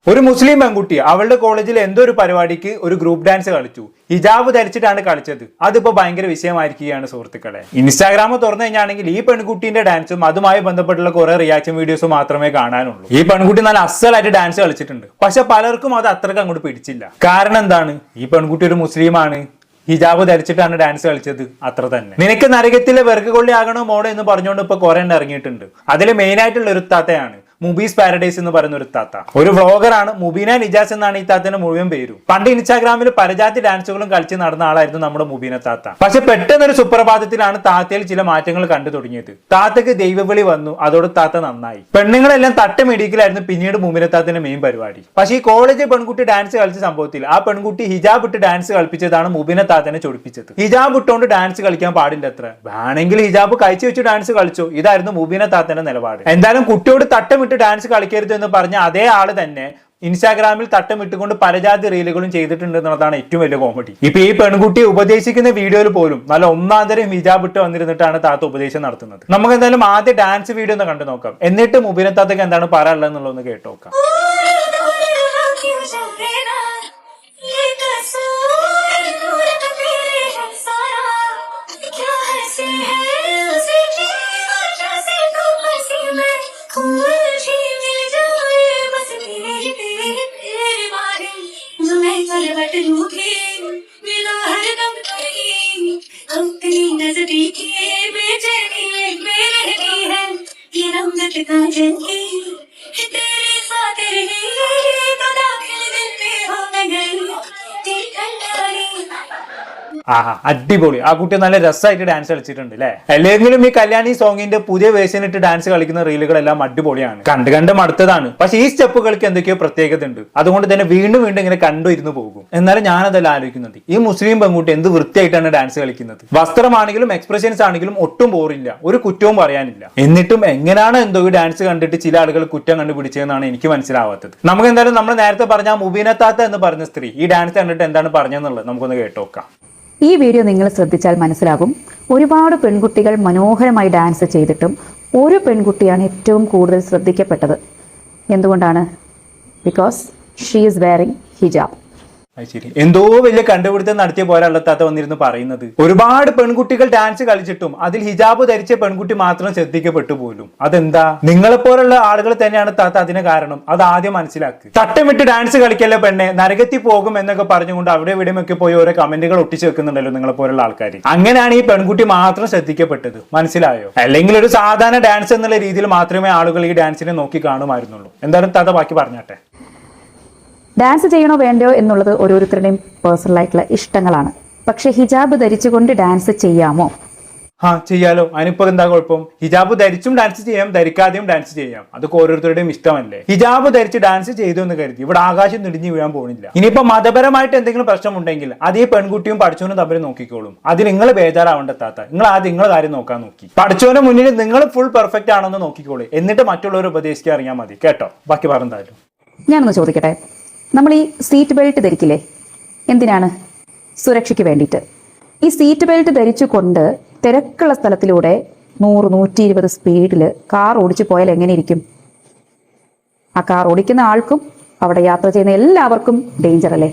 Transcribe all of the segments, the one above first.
ഒരു മുസ്ലിം പെൺകുട്ടി അവളുടെ കോളേജിൽ എന്തോ ഒരു പരിപാടിക്ക് ഒരു ഗ്രൂപ്പ് ഡാൻസ് കളിച്ചു. ഹിജാബ് ധരിച്ചിട്ടാണ് കളിച്ചത്. അതിപ്പോ ഭയങ്കര വിഷയമായിരിക്കുകയാണ് സുഹൃത്തുക്കളെ. ഇൻസ്റ്റാഗ്രാം തുറന്നു കഴിഞ്ഞാണെങ്കിൽ ഈ പെൺകുട്ടിന്റെ ഡാൻസും അതുമായി ബന്ധപ്പെട്ടുള്ള കുറെ റിയാക്ഷൻ വീഡിയോസ് മാത്രമേ കാണാനുള്ളൂ. ഈ പെൺകുട്ടി നല്ല അസലായിട്ട് ഡാൻസ് കളിച്ചിട്ടുണ്ട്. പക്ഷെ പലർക്കും അത് അത്രയ്ക്ക് അങ്ങോട്ട് പിടിച്ചില്ല. കാരണം എന്താണ്? ഈ പെൺകുട്ടി ഒരു മുസ്ലിമാണ്, ഹിജാബ് ധരിച്ചിട്ടാണ് ഡാൻസ് കളിച്ചത്, അത്ര തന്നെ. നിനക്ക് നരകത്തിലെ വെറുക്ക് കൊള്ളിയാകണോ മോഡോ എന്ന് പറഞ്ഞുകൊണ്ട് ഇപ്പൊ കുറെ ഇറങ്ങിയിട്ടുണ്ട്. അതിൽ മെയിൻ ആയിട്ടുള്ള ഒരു താത്തയാണ് മുബീസ് പാരഡൈസ് എന്ന് പറയുന്ന ഒരു താത്ത. ഒരു വ്ളോഗറാണ്. മുബീന നിജാസ് എന്നാണ് ഈ താത്തന്റെ മുഴുവൻ പേരും. പണ്ട് ഇൻസ്റ്റാഗ്രാമിൽ പരജാതി ഡാൻസുകളും കളിച്ച് നടന്ന ആളായിരുന്നു നമ്മുടെ മുബീന താത്ത. പക്ഷെ പെട്ടെന്നൊരു സുപ്രഭാതത്തിലാണ് താത്തയിൽ ചില മാറ്റങ്ങൾ കണ്ടു തുടങ്ങിയത്. താത്തക്ക് ദൈവവിളി വന്നു. അതോടെ താത്ത നന്നായി. പെണ്ണുങ്ങളെല്ലാം തട്ടമിടിക്കലായിരുന്നു പിന്നീട് മുബീന താത്തന്റെ മെയിൻ പരിപാടി. പക്ഷേ ഈ കോളേജ് പെൺകുട്ടി ഡാൻസ് കളിച്ച സംഭവത്തിൽ ആ പെൺകുട്ടി ഹിജാബ് ഇട്ട് ഡാൻസ് കളിപ്പിച്ചതാണ് മുബീന താത്തനെ ചൊടിപ്പിച്ചത്. ഹിജാബ് ഇട്ടുകൊണ്ട് ഡാൻസ് കളിക്കാൻ പാടില്ല അത്ര. വേണമെങ്കിൽ ഹിജാബ് കഴിച്ചു വെച്ച് ഡാൻസ് കളിച്ചു. ഇതായിരുന്നു മുബീന താത്തന്റെ നിലപാട്. എന്തായാലും കുട്ടിയോട് തട്ടമിട്ട് ഡാൻസ് കളിക്കരുത് എന്ന് പറഞ്ഞ അതേ ആള് തന്നെ ഇൻസ്റ്റാഗ്രാമിൽ തട്ടമിട്ടുകൊണ്ട് പലജാതി റീലുകളും ചെയ്തിട്ടുണ്ട് എന്നുള്ളതാണ് ഏറ്റവും വലിയ കോമഡി. ഇപ്പൊ ഈ പെൺകുട്ടിയെ ഉപദേശിക്കുന്ന വീഡിയോയിൽ പോലും നല്ല ഒന്നാന്തരം ഹിജാബ് ഇട്ട് വന്നിരുന്നിട്ടാണ് താത്ത ഉപദേശം നടത്തുന്നത്. നമുക്ക് എന്തായാലും ആദ്യം ഡാൻസ് വീഡിയോ ഒന്ന് കണ്ടു നോക്കാം. എന്നിട്ട് മുബീന താത്തക്ക് എന്താണ് പറയാനുള്ളത് എന്നുള്ളതൊന്ന് കേട്ടു നോക്കാം. ആഹാ, അടിപൊളി. ആ കുട്ടി നല്ല രസമായിട്ട് ഡാൻസ് കളിച്ചിട്ടുണ്ട് അല്ലെ. അല്ലെങ്കിലും ഈ കല്യാണി സോങ്ങിന്റെ പുതിയ വേർഷൻ ഇട്ട് ഡാൻസ് കളിക്കുന്ന റീലുകളെല്ലാം അടിപൊളിയാണ്. കണ്ട് മടുത്തതാണ്. പക്ഷെ ഈ സ്റ്റെപ്പുകൾക്ക് എന്തൊക്കെയോ പ്രത്യേകത ഉണ്ട്. അതുകൊണ്ട് തന്നെ വീണ്ടും ഇങ്ങനെ കണ്ടു ഇരുന്ന് പോകും. എന്നാലും ഞാനതെല്ലാം ആലോചിക്കുന്നുണ്ട്, ഈ മുസ്ലിം പെൺകുട്ടി എന്ത് വൃത്തിയായിട്ടാണ് ഡാൻസ് കളിക്കുന്നത്. വസ്ത്രമാണെങ്കിലും എക്സ്പ്രഷൻസ് ആണെങ്കിലും ഒട്ടും ബോറില്ല, ഒരു കുറ്റവും പറയാനില്ല. എന്നിട്ടും എങ്ങനെയാണ് എന്തോ ഈ ഡാൻസ് കണ്ടിട്ട് ചില ആളുകൾ കുറ്റം കണ്ടുപിടിച്ചതെന്നാണ് എനിക്ക് മനസ്സിലാവാത്തത്. നമുക്ക് എന്തായാലും നമ്മൾ നേരത്തെ പറഞ്ഞ മുബീന താത്ത എന്ന് പറഞ്ഞ സ്ത്രീ ഈ ഡാൻസ് കണ്ടിട്ട് എന്താണ് പറഞ്ഞതെന്നുള്ളത് നമുക്കൊന്ന് കേട്ടോക്കാം. ഈ വീഡിയോ നിങ്ങൾ ശ്രദ്ധിച്ചാൽ മനസ്സിലാകും, ഒരുപാട് പെൺകുട്ടികൾ മനോഹരമായി ഡാൻസ് ചെയ്തിട്ടും ഒരു പെൺകുട്ടിയാണ് ഏറ്റവും കൂടുതൽ ശ്രദ്ധിക്കപ്പെട്ടത്. എന്തുകൊണ്ടാണ്? ബിക്കോസ് ഷീ ഈസ് വെയറിംഗ് ഹിജാബ്. ശരി, എന്തോ വലിയ കണ്ടുപിടുത്തം നടത്തിയ പോലെ അള്ളത്താത്ത വന്നിരുന്നു പറയുന്നത്. ഒരുപാട് പെൺകുട്ടികൾ ഡാൻസ് കളിച്ചിട്ടും അതിൽ ഹിജാബ് ധരിച്ച പെൺകുട്ടി മാത്രം ശ്രദ്ധിക്കപ്പെട്ടു പോലും. അതെന്താ? നിങ്ങളെപ്പോലുള്ള ആളുകൾ തന്നെയാണ് താത്ത അതിന് കാരണം. അത് ആദ്യം മനസ്സിലാക്കുക. തട്ടമിട്ട് ഡാൻസ് കളിക്കല്ലേ പെണ്ണെ, നരകത്തിൽ പോകും എന്നൊക്കെ പറഞ്ഞുകൊണ്ട് അവിടെ ഇവിടെയൊക്കെ പോയി ഓരോ കമന്റുകൾ ഒട്ടിച്ചു വെക്കുന്നുണ്ടല്ലോ നിങ്ങളെപ്പോലുള്ള ആൾക്കാർ. അങ്ങനെയാണ് ഈ പെൺകുട്ടി മാത്രം ശ്രദ്ധിക്കപ്പെട്ടത്. മനസ്സിലായോ? അല്ലെങ്കിൽ ഒരു സാധാരണ ഡാൻസ് എന്നുള്ള രീതിയിൽ മാത്രമേ ആളുകൾ ഈ ഡാൻസിനെ നോക്കി കാണുമായിരുന്നുള്ളൂ. എന്തായാലും താത്ത ബാക്കി പറഞ്ഞാട്ടെ. ഡാൻസ് ചെയ്യണോ വേണ്ടയോ എന്നുള്ളത് ഓരോരുത്തരുടെയും പേഴ്സണൽ ആയിട്ടുള്ള ഇഷ്ടങ്ങളാണ്. പക്ഷെ ഹിജാബ് ധരിച്ചുകൊണ്ട് ഡാൻസ് ചെയ്യാമോ? ചെയ്യാലോ. അതിനിപ്പോ എന്താ കുഴപ്പം? ഹിജാബ് ധരിച്ചും ഡാൻസ് ചെയ്യാം, ധരിക്കാതെയും ഡാൻസ് ചെയ്യാം. അതൊക്കെ ഓരോരുത്തരുടെയും ഇഷ്ടമല്ലേ. ഹിജാബ് ധരിച്ച് ഡാൻസ് ചെയ്തു എന്ന് കരുതി ഇവിടെ ആകാശം നിടിഞ്ഞു വീഴാൻ പോകുന്നില്ല. ഇനിയിപ്പോ മതപരമായിട്ട് എന്തെങ്കിലും പ്രശ്നമുണ്ടെങ്കിൽ അത് ഈ പെൺകുട്ടിയും പഠിച്ചവനും തമ്മിൽ നോക്കിക്കോളും. അത് നിങ്ങൾ ബേജാറാവേണ്ടെത്താത്ത. നിങ്ങൾ ആദ്യം നിങ്ങളെ കാര്യം നോക്കാൻ നോക്കി. പഠിച്ചവന്റെ മുന്നിൽ നിങ്ങൾ ഫുൾ പെർഫെക്റ്റ് ആണെന്ന് നോക്കിക്കോളൂ. എന്നിട്ട് മറ്റുള്ളവരെ ഉപദേശിക്കാൻ അറിയാൻ മതി. കേട്ടോ? ബാക്കി പറഞ്ഞാലും ഞാനൊന്ന് ചോദിക്കട്ടെ, നമ്മൾ ഈ സീറ്റ് ബെൽറ്റ് ധരിക്കില്ലേ? എന്തിനാണ്? സുരക്ഷയ്ക്ക് വേണ്ടിയിട്ട്. ഈ സീറ്റ് ബെൽറ്റ് ധരിച്ചുകൊണ്ട് തിരക്കുള്ള സ്ഥലത്തിലൂടെ 100-120 സ്പീഡിൽ കാർ ഓടിച്ചു പോയാൽ എങ്ങനെ ഇരിക്കും? ആ കാർ ഓടിക്കുന്ന ആൾക്കും അവിടെ യാത്ര ചെയ്യുന്ന എല്ലാവർക്കും ഡേഞ്ചർ അല്ലേ?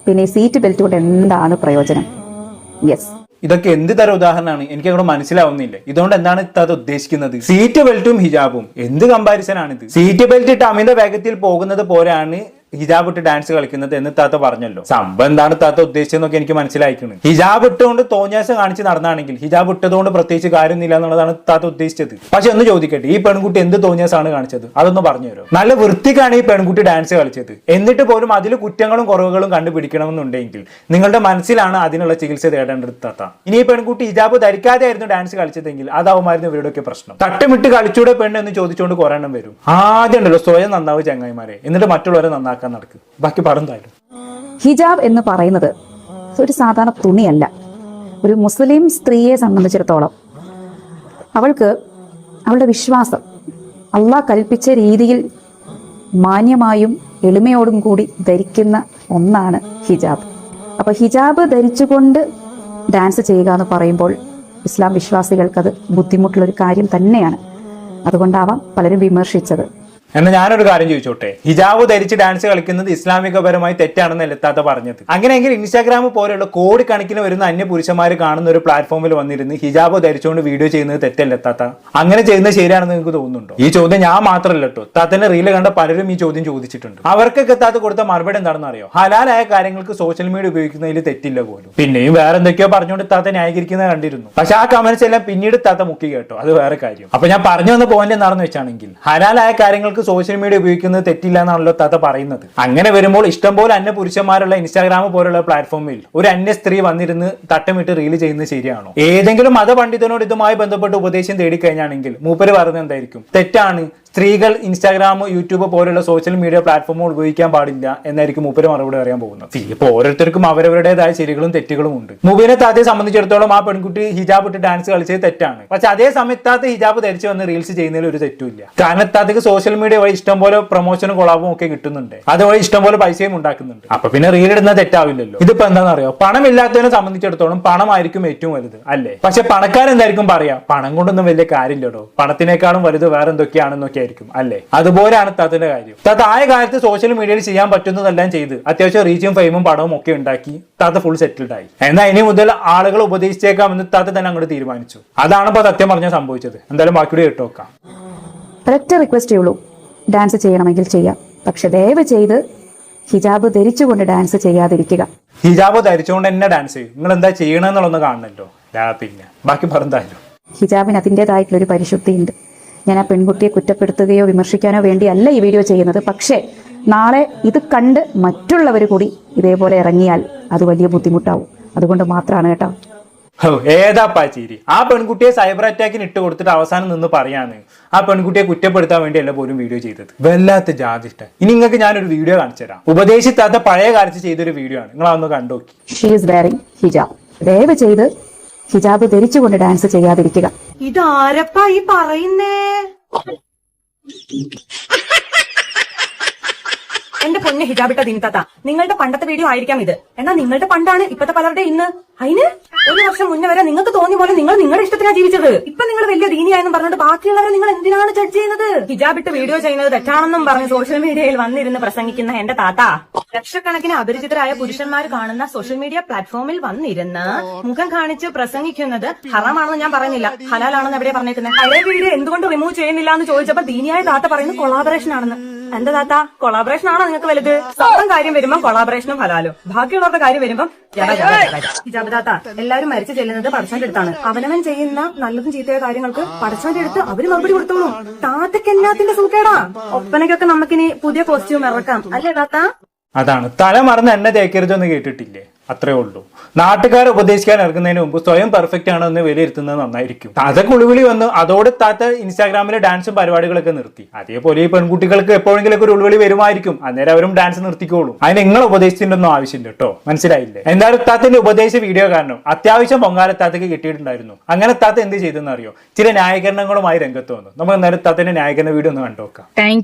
പിന്നെ ഈ സീറ്റ് ബെൽറ്റ് കൊണ്ട് എന്താണ് പ്രയോജനം? യെസ്, ഇതൊക്കെ എന്ത് തരം ഉദാഹരണമാണ്? എനിക്ക് അങ്ങോട്ട് മനസ്സിലാവുന്നില്ല. ഇതുകൊണ്ട് എന്താണ് അത് ഉദ്ദേശിക്കുന്നത്? സീറ്റ് ബെൽറ്റും ഹിജാബും എന്ത് കമ്പാരിസൺ ആണിത്? സീറ്റ് ബെൽറ്റ് ഇട്ട് അമിത വേഗത്തിൽ പോകുന്നത് പോലെയാണ് ഹിജാബ് ഇട്ട് ഡാൻസ് കളിക്കുന്നത് എന്ന് താത്ത പറഞ്ഞല്ലോ. സംഭവം എന്താണ് താത്ത ഉദ്ദേശിച്ചതെന്നൊക്കെ എനിക്ക് മനസ്സിലായിക്കുന്നത്. ഹിജാബ് ഇട്ടുകൊണ്ട് തോന്നിയാസം കാണിച്ച് നടന്നാണെങ്കിൽ ഹിജാബ് ഇട്ടതുകൊണ്ട് പ്രത്യേകിച്ച് കാര്യമൊന്നുമില്ല എന്നുള്ളതാണ് താത്ത ഉദ്ദേശിച്ചത്. പക്ഷെ ഒന്ന് ചോദിക്കട്ടെ, ഈ പെൺകുട്ടി എന്ത് തോന്നിയാസാണ് കാണിച്ചത്? അതൊന്ന് പറഞ്ഞു തരും. നല്ല വൃത്തിക്കാണ് ഈ പെൺകുട്ടി ഡാൻസ് കളിച്ചത്. എന്നിട്ട് പോലും അതിൽ കുറ്റങ്ങളും കുറവുകളും കണ്ടുപിടിക്കണമെന്നുണ്ടെങ്കിൽ നിങ്ങളുടെ മനസ്സിലാണ് അതിനുള്ള ചികിത്സ തേടേണ്ടത് താത്ത. ഇനി ഈ പെൺകുട്ടി ഹിജാബ് ധരിക്കാതെ ആയിരുന്നു ഡാൻസ് കളിച്ചതെങ്കിൽ അതാവുമായിരുന്നു ഇവരുടെയൊക്കെ പ്രശ്നം. തട്ടമിട്ട് കളിച്ചൂടെ പെണ്ണ് എന്ന് ചോദിച്ചുകൊണ്ട് കുറെ എണ്ണം വരും. ആദ്യം ഉണ്ടല്ലോ സ്വയം നന്നാവും ചങ്ങായിമാരെ, എന്നിട്ട് മറ്റുള്ളവരെ നന്നാക്കാൻ നടക്കും. ബാക്കി പറഞ്ഞാലും ഹിജാബ് എന്ന് പറയുന്നത് ഒരു സാധാരണ തുണിയല്ല. ഒരു മുസ്ലിം സ്ത്രീയെ സംബന്ധിച്ചിടത്തോളം അവൾക്ക് അവളുടെ വിശ്വാസം അള്ളാഹ് കൽപ്പിച്ച രീതിയിൽ മാന്യമായും എളിമയോടും കൂടി ധരിക്കുന്ന ഒന്നാണ് ഹിജാബ്. അപ്പൊ ഹിജാബ് ധരിച്ചുകൊണ്ട് ഡാൻസ് ചെയ്യുക എന്ന് പറയുമ്പോൾ ഇസ്ലാം വിശ്വാസികൾക്കത് ബുദ്ധിമുട്ടുള്ളൊരു കാര്യം തന്നെയാണ്. അതുകൊണ്ടാവാം പലരും വിമർശിച്ചത്. എന്നാൽ ഞാനൊരു കാര്യം ചോദിച്ചോട്ടെ, ഹിജാബ് ധരിച്ച് ഡാൻസ് കളിക്കുന്നത് ഇസ്ലാമികപരമായി തെറ്റാണെന്നല്ല ഇത്താത്ത പറഞ്ഞത്. അങ്ങനെയെങ്കിൽ ഇൻസ്റ്റാഗ്രാം പോലെയുള്ള കോടിക്കണക്കിന് വരുന്ന അന്യ പുരുഷന്മാർ കാണുന്ന ഒരു പ്ലാറ്റ്ഫോമിൽ വന്നിരുന്ന് ഹിജാബ് ധരിച്ചുകൊണ്ട് വീഡിയോ ചെയ്യുന്നത് തെറ്റല്ല ഇത്താത്ത? അങ്ങനെ ചെയ്യുന്നത് ശരിയാണെന്ന് നിങ്ങൾക്ക് തോന്നുന്നുണ്ടോ? ഈ ചോദ്യം ഞാൻ മാത്രമല്ല കേട്ടോ, ഇത്താത്തന്റെ റീല് കണ്ട പലരും ഈ ചോദ്യം ചോദിച്ചിട്ടുണ്ട്. അവർക്കൊക്കെ ഇത്താത്ത കൊടുത്ത മറുപടി എന്താണെന്ന് അറിയോ? ഹലാലായ കാര്യങ്ങൾക്ക് സോഷ്യൽ മീഡിയ ഉപയോഗിക്കുന്നതിൽ തെറ്റില്ല പോലും. പിന്നെയും വേറെ എന്തൊക്കെയോ പറഞ്ഞുകൊണ്ട് ഇത്താത്ത ന്യായീകരിക്കുന്നത് കണ്ടിരുന്നു. പക്ഷെ ആ കമന്റ്സ് എല്ലാം പിന്നീട് ഇത്താത്ത മുക്കി കേട്ടോ, അത് വേറെ കാര്യം. അപ്പൊ ഞാൻ പറഞ്ഞു വന്ന പോയിന്റ് എന്താണെന്ന് വെച്ചാണെങ്കിൽ, ഹലാലായ കാര്യങ്ങൾക്ക് സോഷ്യൽ മീഡിയ ഉപയോഗിക്കുന്നത് തെറ്റില്ല എന്നാണല്ലോ താത്ത പറയുന്നത്. അങ്ങനെ വരുമ്പോൾ ഇഷ്ടംപോലെ അന്യ പുരുഷന്മാരുള്ള ഇൻസ്റ്റാഗ്രാം പോലുള്ള പ്ലാറ്റ്ഫോമിൽ ഒരു അന്യ സ്ത്രീ വന്നിരുന്ന് തട്ടമിട്ട് റീല് ചെയ്യുന്നത് ശരിയാണോ? ഏതെങ്കിലും മതപണ്ഡിതനോട് ഇതുമായി ബന്ധപ്പെട്ട് ഉപദേശം തേടിക്കഴിഞ്ഞാണെങ്കിൽ മൂപ്പര് പറയുന്നത് എന്തായിരിക്കും? തെറ്റാണ്, സ്ത്രീകൾ ഇൻസ്റ്റാഗ്രാം, യൂട്യൂബ് പോലുള്ള സോഷ്യൽ മീഡിയ പ്ലാറ്റ്ഫോമുകൾ ഉപയോഗിക്കാൻ പാടില്ല എന്നായിരിക്കും മൂപ്പര് മറുപടി അറിയാൻ പോകുന്നത്. ഇപ്പൊ ഓരോരുത്തർക്കും അവരവരുടേതായ ശരികളും തെറ്റുകളും ഉണ്ട്. മുബീനെ താത്തയെ സംബന്ധിച്ചിടത്തോളം ആ പെൺകുട്ടി ഹിജാബ് ഇട്ട് ഡാൻസ് കളിച്ചത് തെറ്റാണ്. പക്ഷെ അതേ സമയത്താത്ത ഹിജാബ് ധരിച്ച് വന്ന് റീൽസ് ചെയ്യുന്നതിൽ ഒരു തെറ്റുമില്ല. കാരണം താത്തക്ക് സോഷ്യൽ മീഡിയ വഴി ഇഷ്ടംപോലെ പ്രൊമോഷനും കൊളാബും ഒക്കെ കിട്ടുന്നുണ്ട്, അതുവഴി ഇഷ്ടംപോലെ പൈസയും ഉണ്ടാക്കുന്നുണ്ട്. അപ്പൊ പിന്നെ റീൽ ഇടുന്ന തെറ്റാവില്ലല്ലോ. ഇതിപ്പോ എന്താണെന്നറിയോ, പണമില്ലാത്തവനെ സംബന്ധിച്ചിടത്തോളം പണമായിരിക്കും ഏറ്റവും വലുത്, അല്ലേ? പക്ഷെ പണക്കാരെന്തായിരിക്കും പറയാ, പണം കൊണ്ടൊന്നും വലിയ കാര്യമില്ലടോ, പണത്തിനേക്കാളും വലുത് വേറെ എന്തൊക്കെയാണെന്നൊക്കെ ആയിരിക്കും, അല്ലേ? അതുപോലെയാണ് താത്തിന്റെ കാര്യം. താത്ത ആയ കാലത്ത് സോഷ്യൽ മീഡിയയിൽ ചെയ്യാൻ പറ്റുന്നതെല്ലാം ചെയ്ത് അത്യാവശ്യം റീച്ചും ഫെയിമും പടവും ഒക്കെ ഉണ്ടാക്കി താത്ത ഫുൾ സെറ്റിൽഡ് ആയി. എന്നാൽ ഇനി മുതൽ ആളുകൾ ഉപദേശിച്ചേക്കാമെന്ന് താത്ത തന്നെ അങ്ങോട്ട് തീരുമാനിച്ചു. അതാണ് ഇപ്പൊ സത്യം പറഞ്ഞാൽ സംഭവിച്ചത്. എന്തായാലും ബാക്കിയുടെ കേട്ടു നോക്കാം. ഒരൊറ്റ റിക്വസ്റ്റേ ഉള്ളൂ, ഡാൻസ് ചെയ്യണമെങ്കിൽ ചെയ്യാം, പക്ഷെ ദയവ് ചെയ്ത് ഹിജാബ് ധരിച്ചുകൊണ്ട് ഡാൻസ് ചെയ്യാതിരിക്കുക. ഹിജാബ് ധരിച്ചുകൊണ്ട് തന്നെ ഡാൻസ് ചെയ്യും, നിങ്ങൾ എന്താ ചെയ്യണമെന്നുള്ളൊന്ന് കാണണല്ലോ. പിന്നെ ബാക്കി പറഞ്ഞാലും ഹിജാബിന് അതിൻ്റെതായിട്ടുള്ളൊരു പരിശുദ്ധിയുണ്ട്. ഞാൻ ആ പെൺകുട്ടിയെ കുറ്റപ്പെടുത്തുകയോ വിമർശിക്കാനോ വേണ്ടിയല്ല ഈ വീഡിയോ ചെയ്യുന്നത്. പക്ഷേ നാളെ ഇത് കണ്ട് മറ്റുള്ളവർ കൂടി ഇതേപോലെ ഇറങ്ങിയാൽ അത് വലിയ ബുദ്ധിമുട്ടാവും. അതുകൊണ്ട് മാത്രമാണ് കേട്ടോ. ഏതാപ്പാ ചിരി? ആ പെൺകുട്ടിയെ സൈബർ അറ്റാക്കിന് ഇട്ട് കൊടുത്തിട്ട് അവസാനം നിന്ന് പറയാന്ന് ആ പെൺകുട്ടിയെ കുറ്റപ്പെടുത്താൻ വേണ്ടിയല്ല പോലും വീഡിയോ ചെയ്തത്. വല്ലാത്ത ജാതിഷ്ട. ഇനി നിങ്ങൾക്ക് ഞാനൊരു വീഡിയോ കാണിച്ചു തരാം. ഉപദേശിത്താത്ത പഴയ കാലത്ത് ചെയ്തൊരു വീഡിയോ ആണ്, നിങ്ങൾ അതൊന്ന് കണ്ടോക്കി. ഷീ ഈസ് വെയറിംഗ് ഹിജാബ്. ദയവ് ചെയ്ത് ഹിജാബ് ധരിച്ചുകൊണ്ട് ഡാൻസ് ചെയ്യാതിരിക്കുക. ഇതാരപ്പാ ഈ പറയുന്നേ? എന്റെ പൊന്നെ ഹിജാബിട്ട ദിനിത്താത്ത, നിങ്ങളുടെ പണ്ടത്തെ വീഡിയോ ആയിരിക്കാം ഇത്. എന്നാൽ നിങ്ങളുടെ പണ്ടാണ് ഇപ്പത്തെ പലരുടെ ഇന്ന്. അതിന് ഒരു വർഷം മുന്നേ വരെ നിങ്ങൾക്ക് തോന്നിയ പോലെ നിങ്ങൾ നിങ്ങളുടെ ഇഷ്ടത്തിനാണ് ജീവിച്ചത്. ഇപ്പൊ നിങ്ങൾ വലിയ ദീനിയായെന്നും പറഞ്ഞിട്ട് ബാക്കിയുള്ളവരെ നിങ്ങൾ എന്തിനാണ് ജഡ്ജ് ചെയ്യുന്നത്? ഹിജാബിട്ട് വീഡിയോ ചെയ്യുന്നത് തെറ്റാണെന്നും പറഞ്ഞ് സോഷ്യൽ മീഡിയയിൽ വന്നിരുന്ന് പ്രസംഗിക്കുന്ന എന്റെ താത്ത, ലക്ഷക്കണക്കിന് അപരിചിതരായ പുരുഷന്മാർ കാണുന്ന സോഷ്യൽ മീഡിയ പ്ലാറ്റ്ഫോമിൽ വന്നിരുന്ന് മുഖം കാണിച്ച് പ്രസംഗിക്കുന്നത് ഹറാമാണെന്ന് ഞാൻ പറയുന്നില്ല, ഹലാലാണെന്ന് എവിടെ പറഞ്ഞേക്കുന്നത്. പഴയ വീഡിയോ എന്തുകൊണ്ട് റിമൂവ് ചെയ്യുന്നില്ല എന്ന് ചോദിച്ചപ്പോൾ ദീനിയായ താത്ത പറയുന്നത് കൊളാബറേഷൻ ആണെന്ന്. എന്താ താത്ത, കൊളാബറേഷൻ ആണോ നിങ്ങൾക്ക് വലുത്? സ്വന്തം കാര്യം വരുമ്പം കൊളാബറേഷനും ഹലാലും, ബാക്കിയുള്ളവരുടെ കാര്യം വരുമ്പം ഹിജാബ് താത്ത. എല്ലാവരും മരിച്ചു ചെല്ലുന്നത് പടച്ചവന്റെ അടുത്താണ്. അവനവൻ ചെയ്യുന്ന നല്ലതും ചീത്തയായ കാര്യങ്ങൾക്ക് പടച്ചവന്റെ അടുത്ത് അവര് മറുപടി കൊടുത്തോളൂ. താത്തക്ക് എന്നാത്തിന്റെ സൂക്കേടാ? ഒപ്പനയ്ക്കൊക്കെ നമുക്കിനി പുതിയ കോസ്റ്റ്യൂം ഇറക്കാം, അല്ലേ താത്ത? അതാണ് തല മറന്ന് എന്നെ തേക്കരുതെന്ന് കേട്ടിട്ടില്ലേ? അത്രേ ഉള്ളൂ. നാട്ടുകാരെ ഉപദേശിക്കാൻ ഇറങ്ങുന്നതിന് മുമ്പ് സ്വയം പെർഫെക്റ്റ് ആണോ എന്ന് വിലയിരുത്തുന്നത് നന്നായിരിക്കും. അതൊക്കെ ഉളിവിളി വന്നു, അതോടെ താത്ത ഇൻസ്റ്റാഗ്രാമിലെ ഡാൻസും പരിപാടികളൊക്കെ നിർത്തി. അതേപോലെ ഈ പെൺകുട്ടികൾക്ക് എപ്പോഴെങ്കിലും ഒരു ഉളിവിളി വരുമായിരിക്കും, അന്നേരം അവരും ഡാൻസ് നിർത്തിക്കോളും. അതിന് നിങ്ങൾ ഉപദേശിച്ചിന്റെ ഒന്നും ആവശ്യമില്ല കേട്ടോ, മനസ്സിലായില്ലേ? എന്തായാലും താത്തിന്റെ ഉപദേശ വീഡിയോ കാരണം അത്യാവശ്യം പൊങ്കാലത്താത്തക്ക് കിട്ടിയിട്ടുണ്ടായിരുന്നു. അങ്ങനെ താത്ത എന്ത് ചെയ്തെന്ന് അറിയോ? ചില ന്യായീകരണങ്ങളുമായി രംഗത്ത് വന്നു. നമുക്ക് എന്തായാലും താത്തിന്റെ ന്യായീകരണ വീഡിയോ ഒന്ന് കണ്ടുനോക്കാം.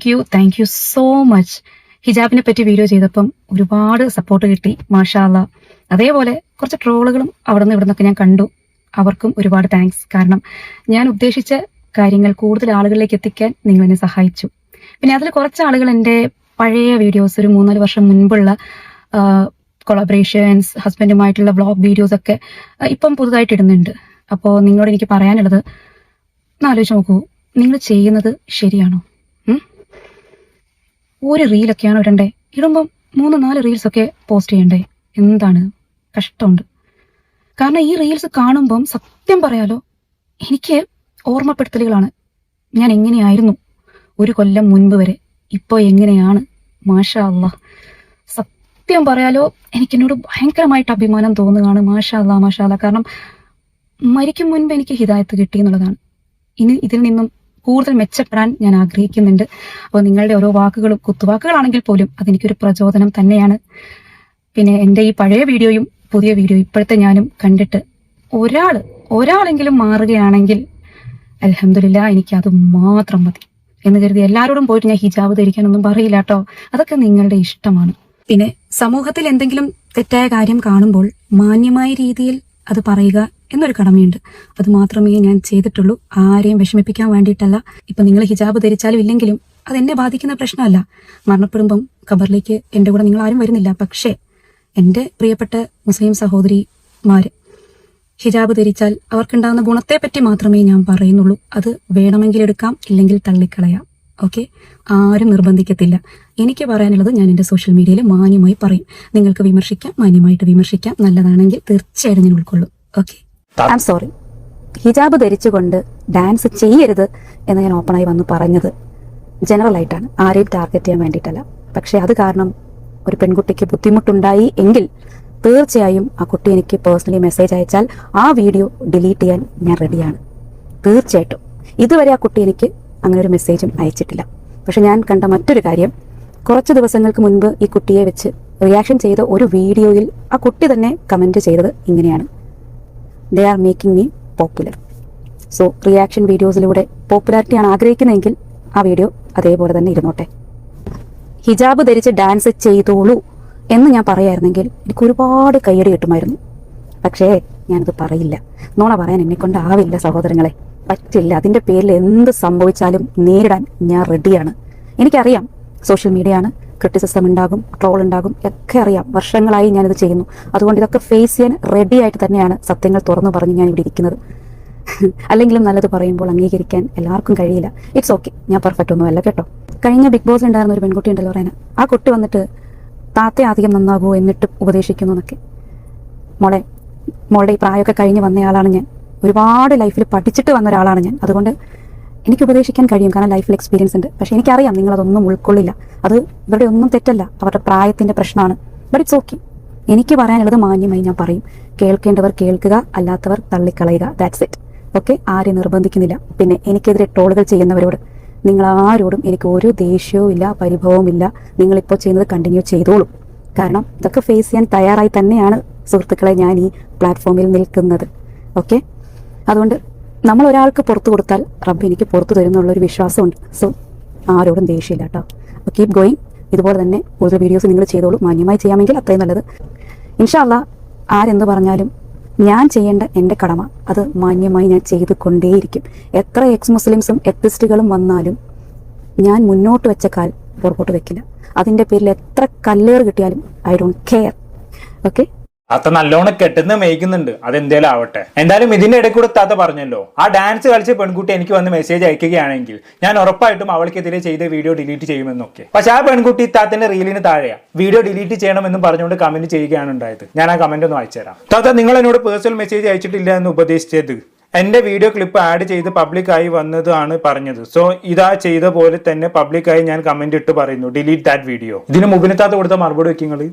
Thank you so much. ഹിജാബിനെ പറ്റി വീഡിയോ ചെയ്തപ്പം ഒരുപാട് സപ്പോർട്ട് കിട്ടി, മാഷാ അല്ലാ. അതേപോലെ കുറച്ച് ട്രോളുകളും അവിടെ നിന്ന് ഇവിടെ നിന്നൊക്കെ ഞാൻ കണ്ടു. അവർക്കും ഒരുപാട് താങ്ക്സ്. കാരണം ഞാൻ ഉദ്ദേശിച്ച കാര്യങ്ങൾ കൂടുതൽ ആളുകളിലേക്ക് എത്തിക്കാൻ നിങ്ങൾ എന്നെ സഹായിച്ചു. പിന്നെ അതിൽ കുറച്ച് ആളുകൾ എൻ്റെ പഴയ വീഡിയോസ്, ഒരു 3-4 വർഷം മുൻപുള്ള കൊളാബറേഷൻസ്, ഹസ്ബൻഡുമായിട്ടുള്ള വ്ളോഗ് വീഡിയോസ് ഒക്കെ ഇപ്പം പുതുതായിട്ട് ഇടുന്നുണ്ട്. അപ്പോൾ നിങ്ങളോട് എനിക്ക് പറയാനുള്ളത്, ആലോചിച്ച് നോക്കൂ, നിങ്ങൾ ചെയ്യുന്നത് ശരിയാണോ? ഒരു റീലൊക്കെയാണ് ഇടണ്ടേ, ഇടുമ്പം 3-4 റീൽസൊക്കെ പോസ്റ്റ് ചെയ്യണ്ടേ? എന്താണ് കഷ്ടമുണ്ട്. കാരണം ഈ റീൽസ് കാണുമ്പം സത്യം പറയാലോ, എനിക്ക് ഓർമ്മപ്പെടുത്തലുകളാണ്. ഞാൻ എങ്ങനെയായിരുന്നു ഒരു കൊല്ലം മുൻപ് വരെ, ഇപ്പോൾ എങ്ങനെയാണ്. മാഷാ അല്ലാഹ്. സത്യം പറയാലോ, എനിക്കെന്നോട് ഭയങ്കരമായിട്ട് അഭിമാനം തോന്നുകയാണ്. മാഷാ അല്ലാഹ്. കാരണം മരിക്കും മുൻപ് എനിക്ക് ഹിദായത്ത് കിട്ടി എന്നുള്ളതാണ്. ഇനി ഇതിൽ നിന്നും കൂടുതൽ മെച്ചപ്പെടാൻ ഞാൻ ആഗ്രഹിക്കുന്നുണ്ട്. അപ്പോൾ നിങ്ങളുടെ ഓരോ വാക്കുകളും കുത്തുവാക്കുകളാണെങ്കിൽ പോലും അതെനിക്കൊരു പ്രചോദനം തന്നെയാണ്. പിന്നെ എൻ്റെ ഈ പഴയ വീഡിയോയും പുതിയ വീഡിയോ ഇപ്പോഴത്തെ ഞാനും കണ്ടിട്ട് ഒരാളെങ്കിലും മാറുകയാണെങ്കിൽ അൽഹംദുലില്ലാ, എനിക്ക് അത് മാത്രം മതി എന്ന് കരുതി എല്ലാവരോടും പോയിട്ട് ഞാൻ ഹിജാബ് ധരിക്കാനൊന്നും പറയില്ല കേട്ടോ. അതൊക്കെ നിങ്ങളുടെ ഇഷ്ടമാണ്. പിന്നെ സമൂഹത്തിൽ എന്തെങ്കിലും തെറ്റായ കാര്യം കാണുമ്പോൾ മാന്യമായ രീതിയിൽ അത് പറയുക എന്നൊരു കടമയുണ്ട്. അത് മാത്രമേ ഞാൻ ചെയ്തിട്ടുള്ളൂ. ആരെയും വിഷമിപ്പിക്കാൻ വേണ്ടിയിട്ടല്ല. ഇപ്പൊ നിങ്ങൾ ഹിജാബ് ധരിച്ചാലും ഇല്ലെങ്കിലും അതെന്നെ ബാധിക്കുന്ന പ്രശ്നമല്ല. മരണപ്പെടുമ്പം ഖബറിലേക്ക് എൻ്റെ കൂടെ നിങ്ങൾ ആരും വരുന്നില്ല. പക്ഷേ എൻ്റെ പ്രിയപ്പെട്ട മുസ്ലിം സഹോദരിമാര് ഹിജാബ് ധരിച്ചാൽ അവർക്കുണ്ടാകുന്ന ഗുണത്തെപ്പറ്റി മാത്രമേ ഞാൻ പറയുന്നുള്ളൂ. അത് വേണമെങ്കിൽ എടുക്കാം, ഇല്ലെങ്കിൽ തള്ളിക്കളയാം. ഓക്കെ, ആരും നിർബന്ധിക്കത്തില്ല. എനിക്ക് പറയാനുള്ളത് ഞാൻ എൻ്റെ സോഷ്യൽ മീഡിയയിൽ മാന്യമായി പറയും. നിങ്ങൾക്ക് വിമർശിക്കാം, മാന്യമായിട്ട് വിമർശിക്കാം. നല്ലതാണെങ്കിൽ തീർച്ചയായിട്ടും ഞാൻ ഉൾക്കൊള്ളും. Okay, I am sorry. ഹിജാബ് ധരിച്ചുകൊണ്ട് ഡാൻസ് ചെയ്യരുത് എന്ന് ഞാൻ ഓപ്പണായി വന്ന് പറഞ്ഞത് ജനറൽ ആയിട്ടാണ്, ആരെയും ടാർഗറ്റ് ചെയ്യാൻ വേണ്ടിയിട്ടല്ല. പക്ഷേ അത് കാരണം ഒരു പെൺകുട്ടിക്ക് ബുദ്ധിമുട്ടുണ്ടായി എങ്കിൽ തീർച്ചയായും ആ കുട്ടി എനിക്ക് പേഴ്സണലി മെസ്സേജ് അയച്ചാൽ ആ വീഡിയോ ഡിലീറ്റ് ചെയ്യാൻ ഞാൻ റെഡിയാണ്. തീർച്ചയായിട്ടും. ഇതുവരെ ആ കുട്ടി എനിക്ക് അങ്ങനെ ഒരു മെസ്സേജും അയച്ചിട്ടില്ല. പക്ഷെ ഞാൻ കണ്ട മറ്റൊരു കാര്യം, കുറച്ച് ദിവസങ്ങൾക്ക് മുൻപ് ഈ കുട്ടിയെ വെച്ച് റിയാക്ഷൻ ചെയ്ത ഒരു വീഡിയോയിൽ ആ കുട്ടി തന്നെ കമൻറ്റ് ചെയ്തത് ഇങ്ങനെയാണ്: they are making me popular. So reaction വീഡിയോസിലൂടെ പോപ്പുലാരിറ്റിയാണ് ആഗ്രഹിക്കുന്നതെങ്കിൽ ആ വീഡിയോ അതേപോലെ തന്നെ ഇരുന്നോട്ടെ. ഹിജാബ് ധരിച്ച് ഡാൻസ് ചെയ്തോളൂ എന്ന് ഞാൻ പറയായിരുന്നെങ്കിൽ എനിക്ക് ഒരുപാട് കയ്യടി കിട്ടുമായിരുന്നു. പക്ഷേ ഞാനത് പറയില്ല. നുണ പറയാൻ എന്നെ കൊണ്ടാവില്ല സഹോദരങ്ങളെ, പറ്റില്ല. അതിൻ്റെ പേരിൽ എന്ത് സംഭവിച്ചാലും നേരിടാൻ ഞാൻ റെഡിയാണ്. എനിക്കറിയാം സോഷ്യൽ മീഡിയ ആണ്, ക്രിറ്റിസിസം ഉണ്ടാകും, ട്രോൾ ഉണ്ടാകും, ഒക്കെ അറിയാം. വർഷങ്ങളായി ഞാനിത് ചെയ്യുന്നു. അതുകൊണ്ട് ഇതൊക്കെ ഫേസ് ചെയ്യാൻ റെഡി ആയിട്ട് തന്നെയാണ് സത്യങ്ങൾ തുറന്നു പറഞ്ഞ് ഞാൻ ഇവിടെ ഇരിക്കുന്നത്. അല്ലെങ്കിലും നല്ലത് പറയുമ്പോൾ അംഗീകരിക്കാൻ എല്ലാവർക്കും കഴിയില്ല. ഇറ്റ്സ് ഓക്കെ, ഞാൻ പെർഫെക്റ്റ് ഒന്നുമല്ല കേട്ടോ. കഴിഞ്ഞ ബിഗ് ബോസിൽ ഉണ്ടായിരുന്ന ഒരു പെൺകുട്ടി ഉണ്ടല്ലോ റേന, ആ കുട്ടി വന്നിട്ട് താത്ത അധികം നന്നാകൂ എന്നിട്ട് ഉപദേശിക്കുന്നു എന്നൊക്കെ. മോളുടെ ഈ പ്രായമൊക്കെ കഴിഞ്ഞ് വന്നയാളാണ് ഞാൻ. ഒരുപാട് ലൈഫിൽ പഠിച്ചിട്ട് വന്ന ഒരാളാണ് ഞാൻ. അതുകൊണ്ട് എനിക്ക് ഉപദേശിക്കാൻ കഴിയും, കാരണം ലൈഫിൽ എക്സ്പീരിയൻസ് ഉണ്ട്. പക്ഷെ എനിക്കറിയാം നിങ്ങളതൊന്നും ഉൾക്കൊള്ളില്ല. അത് ഇവരുടെ ഒന്നും തെറ്റല്ല, അവരുടെ പ്രായത്തിന്റെ പ്രശ്നമാണ്. But it's okay. എനിക്ക് പറയാനുള്ളത് മാന്യമായി ഞാൻ പറയും. കേൾക്കേണ്ടവർ കേൾക്കുക, അല്ലാത്തവർ തള്ളിക്കളയുക. That's it. ഓക്കെ, ആരെയും നിർബന്ധിക്കുന്നില്ല. പിന്നെ എനിക്കെതിരെ ട്രോളുകൾ ചെയ്യുന്നവരോട്, നിങ്ങൾ ആരോടും എനിക്ക് ഒരു ദേഷ്യവും ഇല്ല, പരിഭവവും ഇല്ല. നിങ്ങളിപ്പോൾ ചെയ്യുന്നത് കണ്ടിന്യൂ ചെയ്തോളൂ. കാരണം ഇതൊക്കെ ഫേസ് ചെയ്യാൻ തയ്യാറായി തന്നെയാണ് സുഹൃത്തുക്കളെ ഞാൻ ഈ പ്ലാറ്റ്ഫോമിൽ നിൽക്കുന്നത്. ഓക്കെ, അതുകൊണ്ട് നമ്മൾ ഒരാൾക്ക് പുറത്തു കൊടുത്താൽ റബ്ബ് എനിക്ക് പുറത്തു തരുന്നുള്ളൊരു വിശ്വാസമുണ്ട്. സോ ആരോടും ദേഷ്യമില്ല കേട്ടോ. അപ്പോൾ കീപ് ഗോയിങ്. ഇതുപോലെ തന്നെ കൂടുതൽ വീഡിയോസ് നിങ്ങൾ ചെയ്തോളൂ. മാന്യമായി ചെയ്യാമെങ്കിൽ അത്രയും നല്ലത്. ഇൻഷാ അല്ലാ ആരെന്ത് പറഞ്ഞാലും ഞാൻ ചെയ്യേണ്ട എൻ്റെ കടമ അത് മാന്യമായി ഞാൻ ചെയ്ത് കൊണ്ടേയിരിക്കും. എത്ര എക്സ് മുസ്ലിംസും എത്തിസ്റ്റുകളും വന്നാലും ഞാൻ മുന്നോട്ട് വെച്ച കാൽ പുറകോട്ട് വെക്കില്ല. അതിൻ്റെ പേരിൽ എത്ര കല്ലേറ് കിട്ടിയാലും ഐ ഡോണ്ട് കെയർ. ഓക്കെ, താത്ത നല്ലോണം കെട്ടുന്ന മേയ്ക്കുന്നുണ്ട്, അതെന്തേലും ആവട്ടെ. എന്തായാലും ഇതിന്റെ ഇടയിൽ കൂടെ താത്ത പറഞ്ഞല്ലോ, ആ ഡാൻസ് കളിച്ച പെൺകുട്ടി എനിക്ക് വന്ന് മെസ്സേജ് അയക്കുകയാണെങ്കിൽ ഞാൻ ഉറപ്പായിട്ടും അവൾക്കെതിരെ ചെയ്ത വീഡിയോ ഡിലീറ്റ് ചെയ്യുമെന്നൊക്കെ. പക്ഷെ ആ പെൺകുട്ടി താത്തിന്റെ റീലിന് താഴെയാ വീഡിയോ ഡിലീറ്റ് ചെയ്യണമെന്നും പറഞ്ഞുകൊണ്ട് കമന്റ് ചെയ്യുകയാണ് ഉണ്ടായത്. ഞാൻ ആ കമന്റ് ഒന്ന് വായിച്ചുതരാം. താത്ത, നിങ്ങൾ എന്നോട് പേഴ്സണൽ മെസ്സേജ് അയച്ചിട്ടില്ല എന്ന് ഉപദേശിച്ചത് എന്റെ വീഡിയോ ക്ലിപ്പ് ആഡ് ചെയ്ത് പബ്ലിക്കായി വന്നതാണ് പറഞ്ഞത്. സോ ഇതാ ചെയ്ത പോലെ തന്നെ പബ്ലിക്കായി ഞാൻ കമന്റ് ഇട്ട് പറയുന്നു, ഡിലീറ്റ് ദാറ്റ് വീഡിയോ. ഇതിന് മുബിനത്താത്ത കൊടുത്ത മറുപടി വെക്കുന്നത്: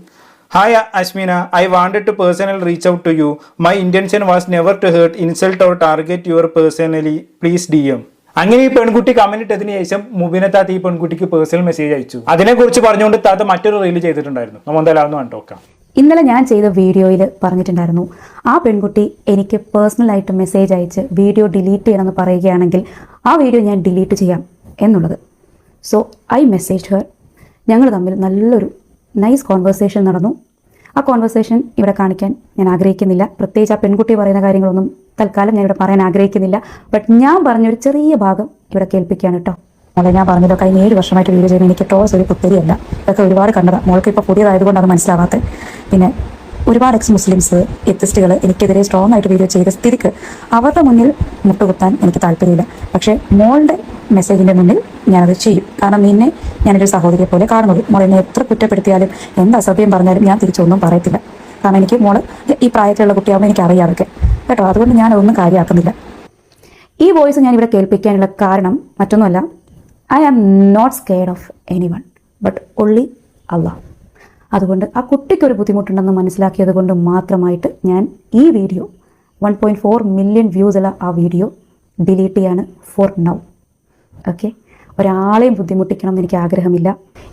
Hi Ashmina, I wanted to personally reach out to you. My intention was never to hurt, insult or target your personally. Please DM. അങ്ങനെ ഈ പെൺകുട്ടി കമന്റ് ഇട്ടതിന് ശേഷം മുബിനത്താത്ത ഈ പെൺകുട്ടിക്ക് പേഴ്സണൽ മെസ്സേജ് അയച്ചു. അതിനെക്കുറിച്ച് പറഞ്ഞുകൊണ്ട് താത്ത മറ്റൊരു റീൽ ചെയ്തിട്ടുണ്ടായിരുന്നു. നമ്മൾ എന്തായാലും അതൊന്ന് കണ്ടോക്കാം. ഇന്നലെ ഞാൻ ചെയ്ത വീഡിയോയിൽ പറഞ്ഞിട്ടുണ്ടായിരുന്നു, ആ പെൺകുട്ടി എനിക്ക് പേഴ്സണലായിട്ട് മെസ്സേജ് അയച്ച് വീഡിയോ ഡിലീറ്റ് ചെയ്യണമെന്ന് പറയുകയാണെങ്കിൽ ആ വീഡിയോ ഞാൻ ഡിലീറ്റ് ചെയ്യാം എന്നുള്ളത്. So I message her. ഞങ്ങൾ തമ്മിൽ നല്ലൊരു നൈസ് കോൺവെർസേഷൻ നടന്നു. ആ കോൺവെർസേഷൻ ഇവിടെ കാണിക്കാൻ ഞാൻ ആഗ്രഹിക്കുന്നില്ല. പ്രത്യേകിച്ച് ആ പെൺകുട്ടി പറയുന്ന കാര്യങ്ങളൊന്നും തൽക്കാലം ഞാൻ ഇവിടെ പറയാൻ ആഗ്രഹിക്കുന്നില്ല. ബട്ട് ഞാൻ പറഞ്ഞൊരു ചെറിയ ഭാഗം ഇവിടെ കേൾപ്പിക്കുകയാണ് കേട്ടോ. മോളെ, ഞാൻ പറഞ്ഞല്ലോ കഴിഞ്ഞ 7 വർഷമായിട്ട് വീഡിയോ ചെയ്യുന്നത് എനിക്ക് ട്രോൾസ് ഒരു കുത്തരിയല്ല. ഇതൊക്കെ ഒരുപാട് കണ്ടതാണ്. മോൾക്ക് ഇപ്പോൾ പുതിയതായതുകൊണ്ട് അത് മനസ്സിലാവാത്തത്. പിന്നെ ഒരുപാട് എക്സ് മുസ്ലിംസ് എത്തിസ്റ്റുകൾ എനിക്കെതിരെ സ്ട്രോങ് ആയിട്ട് വീഡിയോ ചെയ്ത സ്ഥിതിക്ക് അവരുടെ മുന്നിൽ മുട്ടുകുത്താൻ എനിക്ക് താല്പര്യമില്ല. പക്ഷേ മോളുടെ മെസ്സേജിൻ്റെ മുന്നിൽ ഞാനത് ചെയ്യും. കാരണം നിന്നെ ഞാനൊരു സഹോദരിയെ പോലെ കാണുന്നുള്ളൂ. മോൾ എന്നെ എത്ര കുറ്റപ്പെടുത്തിയാലും എന്ത് അസഭ്യം പറഞ്ഞാലും ഞാൻ തിരിച്ചൊന്നും പറയത്തില്ല. കാരണം എനിക്ക് മോള് ഈ പ്രായത്തിലുള്ള കുട്ടിയാകുമ്പോൾ എനിക്ക് അറിയാതൊക്കെ കേട്ടോ. അതുകൊണ്ട് ഞാനതൊന്നും കാര്യമാക്കുന്നില്ല. ഈ വോയിസ് ഞാൻ ഇവിടെ കേൾപ്പിക്കാനുള്ള കാരണം മറ്റൊന്നുമല്ല, I am not scared of anyone but only അള്ളാഹ്. അതുകൊണ്ട് ആ കുട്ടിക്കൊരു ബുദ്ധിമുട്ടുണ്ടെന്ന് മനസ്സിലാക്കിയത് കൊണ്ട് മാത്രമായിട്ട് ഞാൻ ഈ വീഡിയോ 1.4 മില്യൺ വ്യൂസുള്ള ആ വീഡിയോ ഡിലീറ്റ് ചെയ്യാണ് ഫോർ നൗ. ഓക്കെ, ഒരാളെയും ബുദ്ധിമുട്ടിക്കണം എന്ന് എനിക്ക് ആഗ്രഹമില്ല.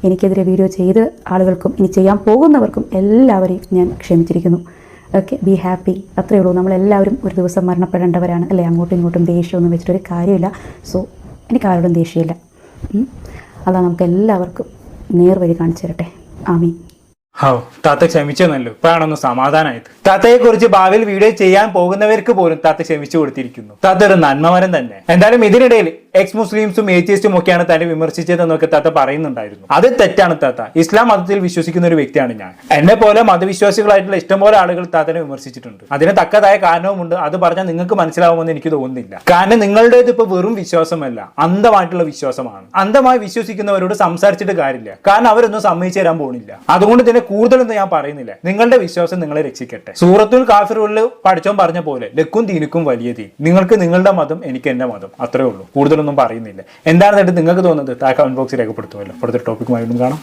എനിക്കെതിരെ വീഡിയോ ചെയ്ത് ആളുകൾക്കും ഇനി ചെയ്യാൻ പോകുന്നവർക്കും എല്ലാവരെയും ഞാൻ ക്ഷമിച്ചിരിക്കുന്നു. Okay, be happy. അത്രയേ ഉള്ളൂ. നമ്മളെല്ലാവരും ഒരു ദിവസം മരണപ്പെടേണ്ടവരാണ് അല്ലേ? അങ്ങോട്ടും ഇങ്ങോട്ടും ദേഷ്യമൊന്നും വെച്ചിട്ടൊരു കാര്യമില്ല. സോ എനിക്ക് ആരോടും ദേഷ്യമില്ല. അതാ നമുക്ക് എല്ലാവർക്കും നേർവഴി കാണിച്ചു തരട്ടെ. ആമീൻ. താത്ത ക്ഷമിച്ചെന്നല്ലോ, ഇപ്പോഴാണൊന്ന് സമാധാനമായത്. താത്തയെ കുറിച്ച് ഭാവിയിൽ വീഡിയോ ചെയ്യാൻ പോകുന്നവർക്ക് പോലും താത്ത ക്ഷമിച്ചു കൊടുത്തിരിക്കുന്നു. താത്ത ഒരു നന്മമരം തന്നെ. എന്തായാലും ഇതിനിടയിൽ എക്സ് മുസ്ലിംസും ഏത്തിയസ്റ്റും ഒക്കെയാണ് തന്നെ വിമർശിച്ചതെന്നൊക്കെ താത്ത പറയുന്നുണ്ടായിരുന്നു. അത് തെറ്റാണ് താത്ത. ഇസ്ലാം മതത്തിൽ വിശ്വസിക്കുന്ന ഒരു വ്യക്തിയാണ് ഞാൻ. എന്നെ പോലെ മതവിശ്വാസികളായിട്ടുള്ള ഇഷ്ടംപോലെ ആളുകൾ താത്തനെ വിമർശിച്ചിട്ടുണ്ട്. അതിന് തക്കതായ കാരണവുമുണ്ട്. അത് പറഞ്ഞാൽ നിങ്ങൾക്ക് മനസ്സിലാവുമെന്ന് എനിക്ക് തോന്നുന്നില്ല. കാരണം നിങ്ങളുടേത് ഇപ്പൊ വെറും വിശ്വാസമല്ല, അന്ധമായിട്ടുള്ള വിശ്വാസമാണ്. അന്ധമായി വിശ്വസിക്കുന്നവരോട് സംസാരിച്ചിട്ട് കാര്യമില്ല. കാരണം അവരൊന്നും സമ്മതിച്ചു തരാൻ പോകുന്നില്ല. അതുകൊണ്ട് ഇതിനെ കൂടുതലൊന്നും ഞാൻ പറയുന്നില്ല. നിങ്ങളുടെ വിശ്വാസം നിങ്ങളെ രക്ഷിക്കട്ടെ. സൂറത്തുൽ കാഫിറുകളിൽ പഠിച്ചോൻ പറഞ്ഞ പോലെ ലക്കും ദീനുക്കും വലിയ ദീൻ. നിങ്ങൾക്ക് നിങ്ങളുടെ മതം, എനിക്ക് എന്റെ മതം, അത്രേ ഉള്ളൂ. കൂടുതലൊന്നും പറയുന്നില്ല. എന്താണെന്നിട്ട് നിങ്ങൾക്ക് തോന്നുന്നത് താഴെ കമന്റ് ബോക്സിൽ രേഖപ്പെടുത്തുമല്ലോ. അടുത്ത ടോപ്പിക്കുമായി കാണാം.